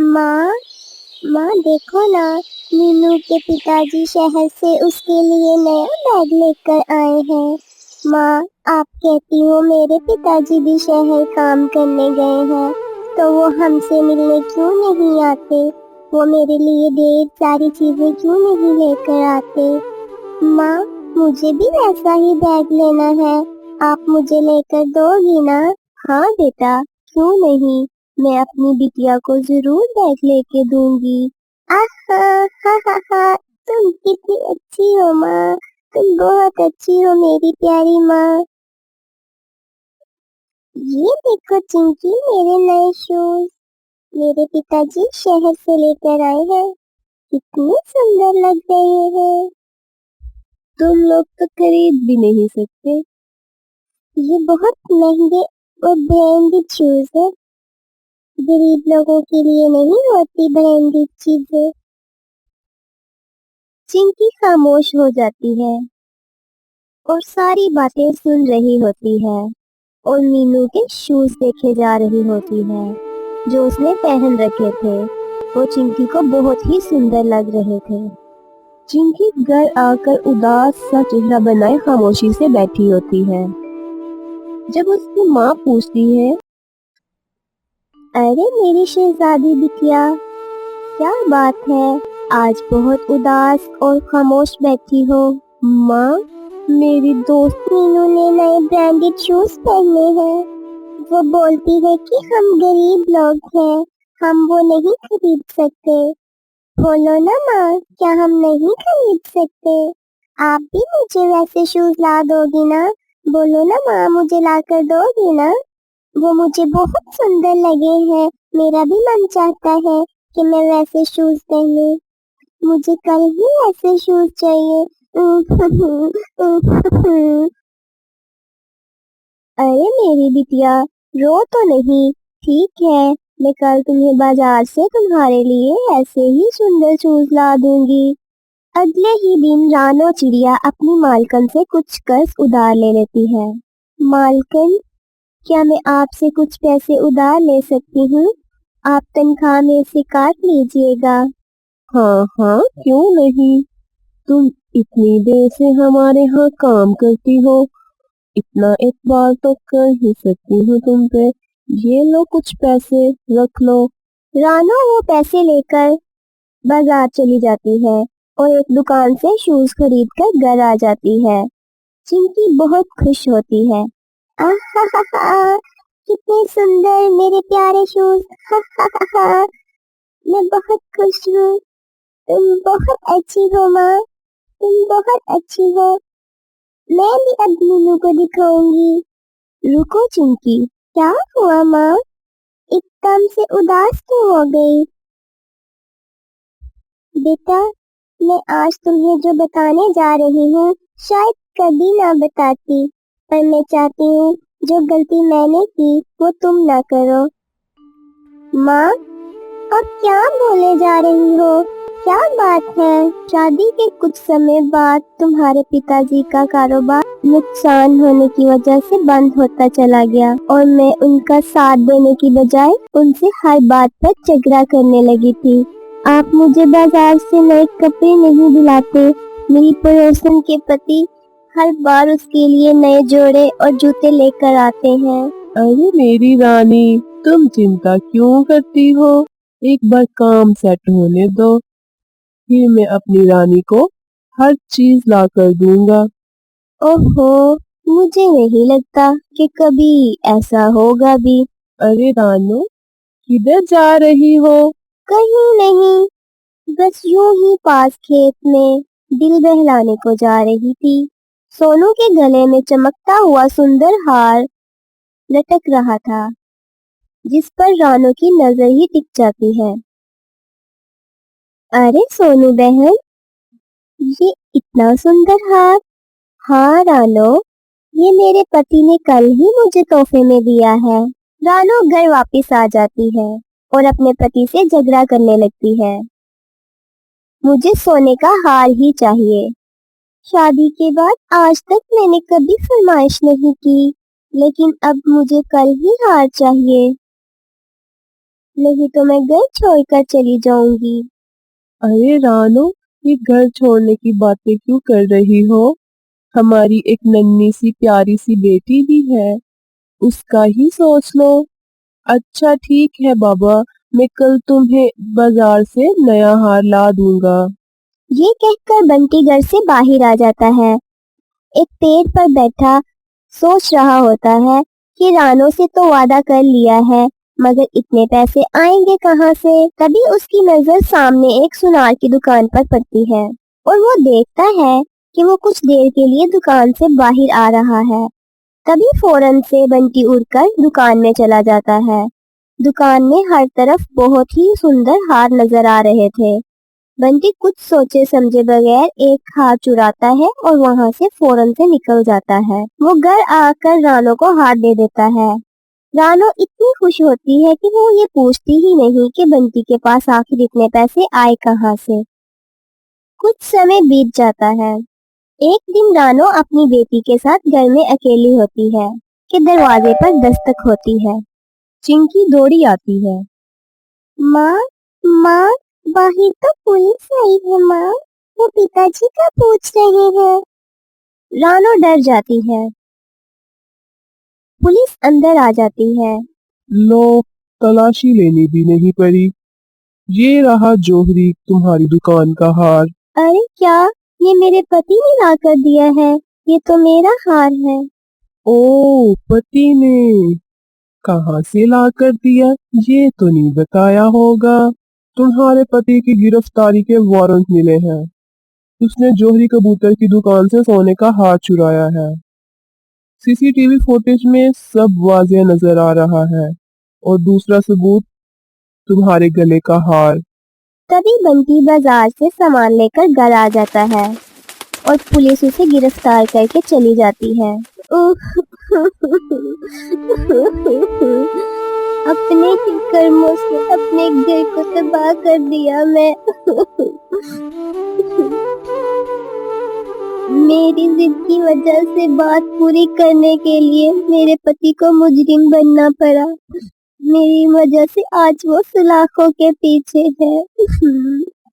माँ माँ देखो ना, मीनू के पिताजी शहर से उसके लिए नया बैग लेकर आए हैं। माँ, आप कहती हो मेरे पिताजी भी शहर काम करने गए हैं, तो वो हमसे मिलने क्यों नहीं आते? वो मेरे लिए ढेर सारी चीजें क्यों नहीं लेकर आते? माँ, मुझे भी वैसा ही बैग लेना है, आप मुझे लेकर दोगी ना? हाँ बेटा, क्यों नहीं, मैं अपनी बिटिया को जरूर बैग लेके दूंगी। आहा, हा हा हा, तुम कितनी अच्छी हो माँ, तुम बहुत अच्छी हो मेरी प्यारी माँ। ये देखो चिंकी, मेरे नए शूज मेरे पिताजी शहर से लेकर आए हैं, कितने सुंदर लग रहे हैं। तुम लोग तो खरीद भी नहीं सकते। ये बहुत महंगे और ब्रांडेड शूज है, गरीब लोगों के लिए नहीं होती ब्रांडेड चीजें। चिंकी खामोश हो जाती है और सारी बातें सुन रही होती है और मीनू के शूज देखे जा रही होती है जो उसने पहन रखे थे। वो चिंकी को बहुत ही सुंदर लग रहे थे। चिंकी घर आकर उदास सा चेहरा बनाए खामोशी से बैठी होती है। जब उसकी माँ पूछती है, अरे मेरी शहजादी बिटिया, क्या बात है, आज बहुत उदास और खामोश बैठी हो? माँ, मेरी दोस्त मीनू ने नए ब्रांडेड शूज पहने हैं, वो बोलती है कि हम गरीब लोग हैं, हम वो नहीं खरीद सकते। बोलो ना माँ, क्या हम नहीं खरीद सकते? आप भी मुझे वैसे शूज ला दोगी ना? बोलो ना माँ, मुझे ला कर दोगी ना? वो मुझे बहुत सुंदर लगे हैं, मेरा भी मन चाहता है कि मैं वैसे शूज पहनूं। मुझे कल ही ऐसे शूज चाहिए। अरे मेरी बिटिया, रो तो नहीं, ठीक है, मैं कल तुम्हें बाजार से तुम्हारे लिए ऐसे ही सुंदर शूज ला दूंगी। अगले ही दिन रानो चिड़िया अपनी मालकन से कुछ कर्ज उधार ले लेती है। मालकन, क्या मैं आपसे कुछ पैसे उधार ले सकती हूँ? आप तनख्वाह में से काट लीजिएगा। हाँ हाँ, क्यों नहीं, तुम इतनी देर से हमारे यहाँ काम करती हो, इतना एतबार तो कर ही सकती हूँ तुम पे। ये लो कुछ पैसे, रख लो। रानो वो पैसे लेकर बाजार चली जाती है और एक दुकान से शूज खरीद कर घर आ जाती है। चिंकी बहुत खुश होती है। आहा, कितने सुंदर मेरे प्यारे शूज। मैं बहुत खुश हूँ। तुम बहुत अच्छी हो माँ, तुम बहुत अच्छी हो। मैं भी अब मीनू को दिखाऊंगी। रुको चिंकी, क्या हुआ माँ, एकदम से उदास क्यों हो गई? बेटा, मैं आज तुम्हें जो बताने जा रही हूँ शायद कभी ना बताती, पर मैं चाहती हूँ जो गलती मैंने की वो तुम ना करो। माँ, अब क्या बोले जा रही हो? क्या बात है? शादी के कुछ समय बाद तुम्हारे पिताजी का कारोबार नुकसान होने की वजह से बंद होता चला गया और मैं उनका साथ देने की बजाय उनसे हर बात पर झगड़ा करने लगी थी। आप मुझे बाजार से नए कपड़े नहीं दिलाते। मेरी पड़ोसन के पति हर बार उसके लिए नए जोड़े और जूते लेकर आते हैं। अरे मेरी रानी, तुम चिंता क्यों करती हो? एक बार काम सेट होने दो, फिर मैं अपनी रानी को हर चीज ला कर दूंगा। ओहो, मुझे नहीं लगता कि कभी ऐसा होगा भी। अरे रानो, किधर जा रही हो? कहीं नहीं, बस यूं ही पास खेत में दिल बहलाने को जा रही थी। सोनू के गले में चमकता हुआ सुंदर हार लटक रहा था जिस पर रानो की नजर ही टिक जाती है। अरे सोनू बहन, ये इतना सुंदर हार। हाँ रानो, ये मेरे पति ने कल ही मुझे तोहफे में दिया है। रानो घर वापस आ जाती है और अपने पति से झगड़ा करने लगती है। मुझे सोने का हार ही चाहिए। शादी के बाद आज तक मैंने कभी फरमाइश नहीं की, लेकिन अब मुझे कल ही हार चाहिए। नहीं तो मैं घर छोड़कर चली जाऊंगी। अरे रानो, ये घर छोड़ने की बातें क्यों कर रही हो? हमारी एक नन्ही सी प्यारी सी बेटी भी है, उसका ही सोच लो। अच्छा ठीक है बाबा, मैं कल तुम्हें बाजार से नया हार ला दूंगा। ये कहकर बंटी घर से बाहर आ जाता है। एक पेड़ पर बैठा सोच रहा होता है कि रानो से तो वादा कर लिया है, मगर इतने पैसे आएंगे कहाँ से। तभी उसकी नजर सामने एक सुनार की दुकान पर पड़ती है और वो देखता है कि वो कुछ देर के लिए दुकान से बाहर आ रहा है। तभी फौरन से बंटी उड़कर दुकान में चला जाता है। दुकान में हर तरफ बहुत ही सुंदर हार नजर आ रहे थे। बंटी कुछ सोचे समझे बगैर एक हार चुराता है और वहां से फौरन से निकल जाता है। वो घर आकर रानो को हार दे देता है। रानो इतनी खुश होती है कि वो ये पूछती ही नहीं कि बंटी के पास आखिर इतने पैसे आए कहाँ से। कुछ समय बीत जाता है। एक दिन रानो अपनी बेटी के साथ घर में अकेली होती है कि दरवाजे पर दस्तक होती है। चिंकी दौड़ी आती है। माँ, माँ, बाहर तो पुलिस आई है माँ, वो पिताजी का पूछ रहे हैं। रानो डर जाती है। पुलिस अंदर आ जाती है। लो, तलाशी लेनी भी नहीं पड़ी। ये रहा जौहरी तुम्हारी दुकान का हार। अरे क्या, ये मेरे पति ने ला कर दिया है, ये तो मेरा हार है। ओ, पति ने कहाँ से ला कर दिया, ये तो नहीं बताया होगा। तुम्हारे पति की गिरफ्तारी के वारंट मिले हैं। उसने जौहरी कबूतर की दुकान से सोने का हार चुराया है। सीसीटीवी फुटेज में सब वाज़ेह नजर आ रहा है। और दूसरा सबूत, तुम्हारे गले का हार। तभी बंटी बाजार से सामान लेकर घर आ जाता है और पुलिस उसे गिरफ्तार करके चली जाती है। अपने ही कर्मों से अपने घर को तबाह कर दिया मैं। मेरी जिद की वजह से बात पूरी करने के लिए मेरे पति को मुजरिम बनना पड़ा। मेरी वजह से आज वो सलाखों के पीछे है।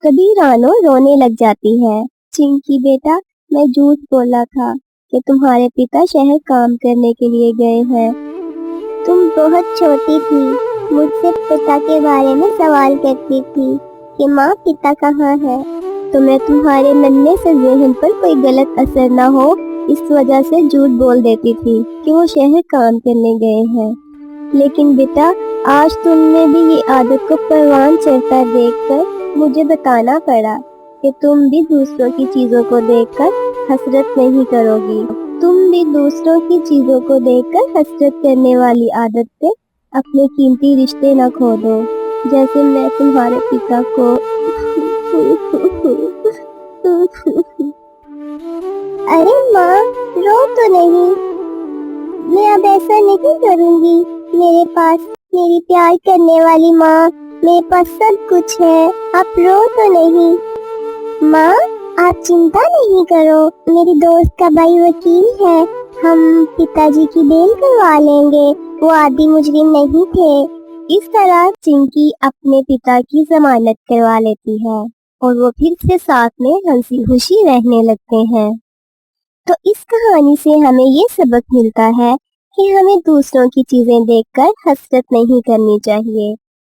कभी रानो रोने लग जाती है। चिंकी बेटा, मैं झूठ बोला था कि तुम्हारे पिता शहर काम करने के लिए गए हैं। तुम बहुत छोटी थी, मुझसे पिता के बारे में सवाल करती थी कि माँ पिता कहाँ है। तो मैं तुम्हारे नन्हे से ज़हन पर कोई गलत असर ना हो, इस वजह से झूठ बोल देती थी कि वो शहर काम करने गए हैं। लेकिन बेटा, आज तुमने भी ये आदत को परवान चढ़ता देखकर मुझे बताना पड़ा कि तुम भी दूसरों की चीजों को देखकर हसरत नहीं करोगी। तुम भी दूसरों की चीजों को देखकर हसरत करने वाली आदत से अपने कीमती रिश्ते न खो दो, जैसे मैं तुम्हारे पिता को। अरे माँ, रो तो नहीं, मैं अब ऐसा नहीं करूँगी। मेरे पास मेरी प्यार करने वाली माँ, मेरे पास सब कुछ है, आप रो तो नहीं। माँ, आप चिंता नहीं करो, मेरी दोस्त का भाई वकील है, हम पिताजी की बेल करवा लेंगे, वो आदि मुजरिम नहीं थे। इस तरह चिंकी अपने पिता की जमानत करवा लेती है और वो फिर से साथ में हंसी खुशी रहने लगते हैं। तो इस कहानी से हमें ये सबक मिलता है कि हमें दूसरों की चीजें देखकर हसरत नहीं करनी चाहिए।